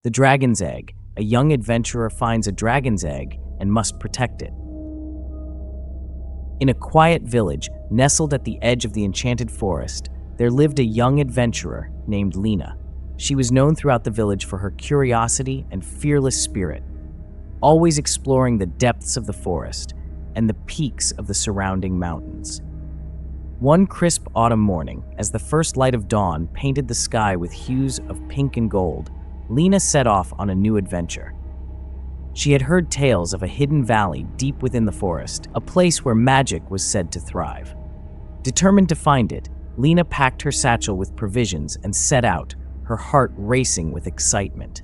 The Dragon's Egg. A young adventurer finds a dragon's egg and must protect it. In a quiet village nestled at the edge of the enchanted forest, there lived a young adventurer named Lina. She was known throughout the village for her curiosity and fearless spirit, always exploring the depths of the forest and the peaks of the surrounding mountains. One crisp autumn morning, as the first light of dawn painted the sky with hues of pink and gold, Lina set off on a new adventure. She had heard tales of a hidden valley deep within the forest, a place where magic was said to thrive. Determined to find it, Lina packed her satchel with provisions and set out, her heart racing with excitement.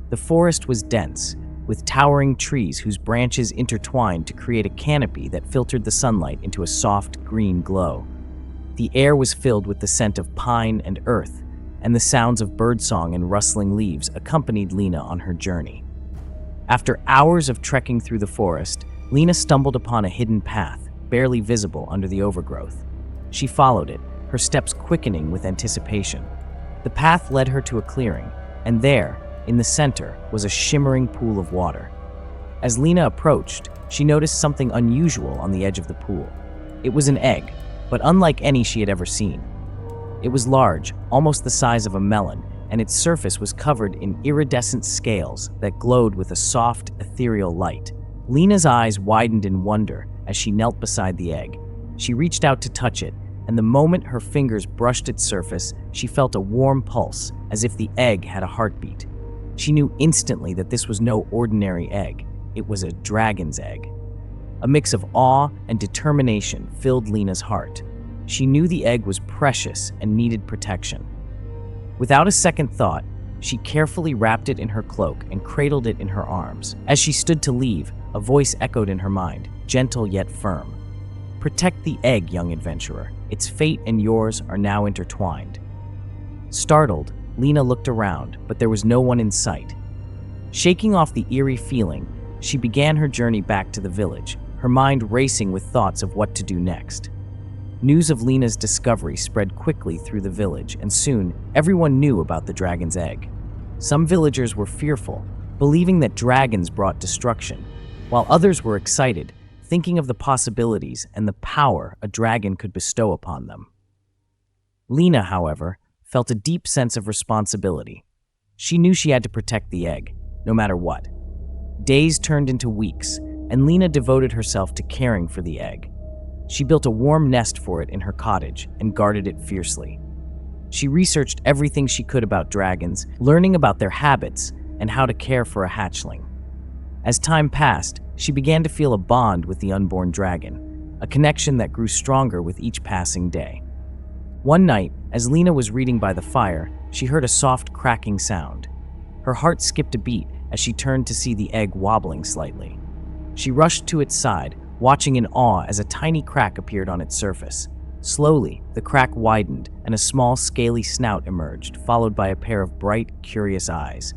The forest was dense, with towering trees whose branches intertwined to create a canopy that filtered the sunlight into a soft green glow. The air was filled with the scent of pine and earth, and the sounds of birdsong and rustling leaves accompanied Lina on her journey. After hours of trekking through the forest, Lina stumbled upon a hidden path, barely visible under the overgrowth. She followed it, her steps quickening with anticipation. The path led her to a clearing, and there, in the center, was a shimmering pool of water. As Lina approached, she noticed something unusual on the edge of the pool. It was an egg, but unlike any she had ever seen. It was large, almost the size of a melon, and its surface was covered in iridescent scales that glowed with a soft, ethereal light. Lina's eyes widened in wonder as she knelt beside the egg. She reached out to touch it, and the moment her fingers brushed its surface, she felt a warm pulse, as if the egg had a heartbeat. She knew instantly that this was no ordinary egg. It was a dragon's egg. A mix of awe and determination filled Lina's heart. She knew the egg was precious and needed protection. Without a second thought, she carefully wrapped it in her cloak and cradled it in her arms. As she stood to leave, a voice echoed in her mind, gentle yet firm. "Protect the egg, young adventurer. Its fate and yours are now intertwined." Startled, Lina looked around, but there was no one in sight. Shaking off the eerie feeling, she began her journey back to the village, her mind racing with thoughts of what to do next. News of Lina's discovery spread quickly through the village, and soon everyone knew about the dragon's egg. Some villagers were fearful, believing that dragons brought destruction, while others were excited, thinking of the possibilities and the power a dragon could bestow upon them. Lina, however, felt a deep sense of responsibility. She knew she had to protect the egg, no matter what. Days turned into weeks, and Lina devoted herself to caring for the egg. She built a warm nest for it in her cottage and guarded it fiercely. She researched everything she could about dragons, learning about their habits and how to care for a hatchling. As time passed, she began to feel a bond with the unborn dragon, a connection that grew stronger with each passing day. One night, as Lina was reading by the fire, she heard a soft cracking sound. Her heart skipped a beat as she turned to see the egg wobbling slightly. She rushed to its side, watching in awe as a tiny crack appeared on its surface. Slowly, the crack widened and a small, scaly snout emerged, followed by a pair of bright, curious eyes.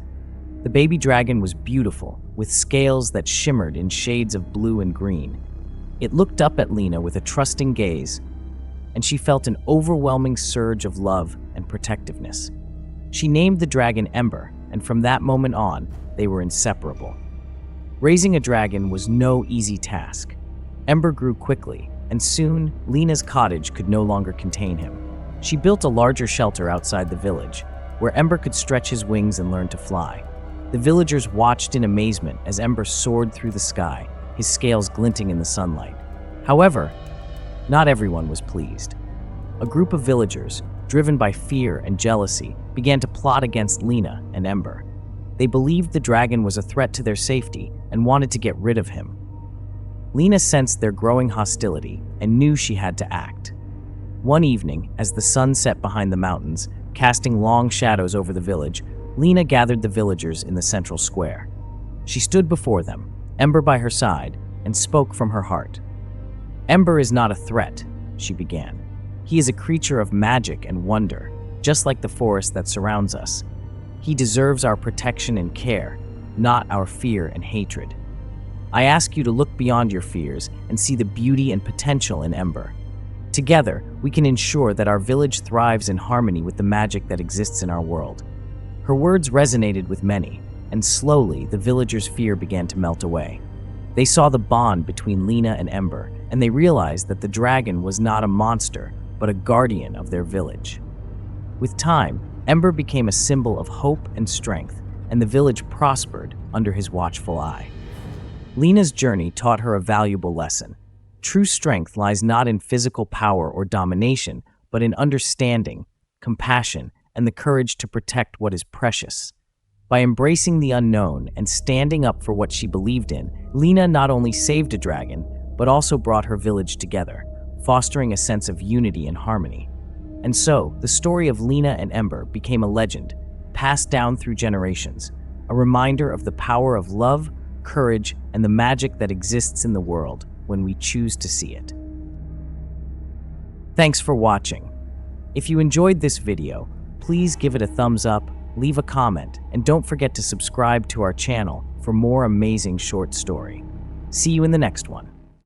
The baby dragon was beautiful, with scales that shimmered in shades of blue and green. It looked up at Lina with a trusting gaze, and she felt an overwhelming surge of love and protectiveness. She named the dragon Ember, and from that moment on, they were inseparable. Raising a dragon was no easy task. Ember grew quickly, and soon, Lina's cottage could no longer contain him. She built a larger shelter outside the village, where Ember could stretch his wings and learn to fly. The villagers watched in amazement as Ember soared through the sky, his scales glinting in the sunlight. However, not everyone was pleased. A group of villagers, driven by fear and jealousy, began to plot against Lina and Ember. They believed the dragon was a threat to their safety and wanted to get rid of him. Lina sensed their growing hostility and knew she had to act. One evening, as the sun set behind the mountains, casting long shadows over the village, Lina gathered the villagers in the central square. She stood before them, Ember by her side, and spoke from her heart. "Ember is not a threat," she began. "He is a creature of magic and wonder, just like the forest that surrounds us. He deserves our protection and care, not our fear and hatred. I ask you to look beyond your fears and see the beauty and potential in Ember. Together, we can ensure that our village thrives in harmony with the magic that exists in our world." Her words resonated with many, and slowly the villagers' fear began to melt away. They saw the bond between Lina and Ember, and they realized that the dragon was not a monster, but a guardian of their village. With time, Ember became a symbol of hope and strength, and the village prospered under his watchful eye. Lina's journey taught her a valuable lesson. True strength lies not in physical power or domination, but in understanding, compassion, and the courage to protect what is precious. By embracing the unknown and standing up for what she believed in, Lina not only saved a dragon, but also brought her village together, fostering a sense of unity and harmony. And so, the story of Lina and Ember became a legend, passed down through generations, a reminder of the power of love, courage, and the magic that exists in the world when we choose to see it. Thanks for watching. If you enjoyed this video, please give it a thumbs up, leave a comment, and don't forget to subscribe to our channel for more amazing short story. See you in the next one.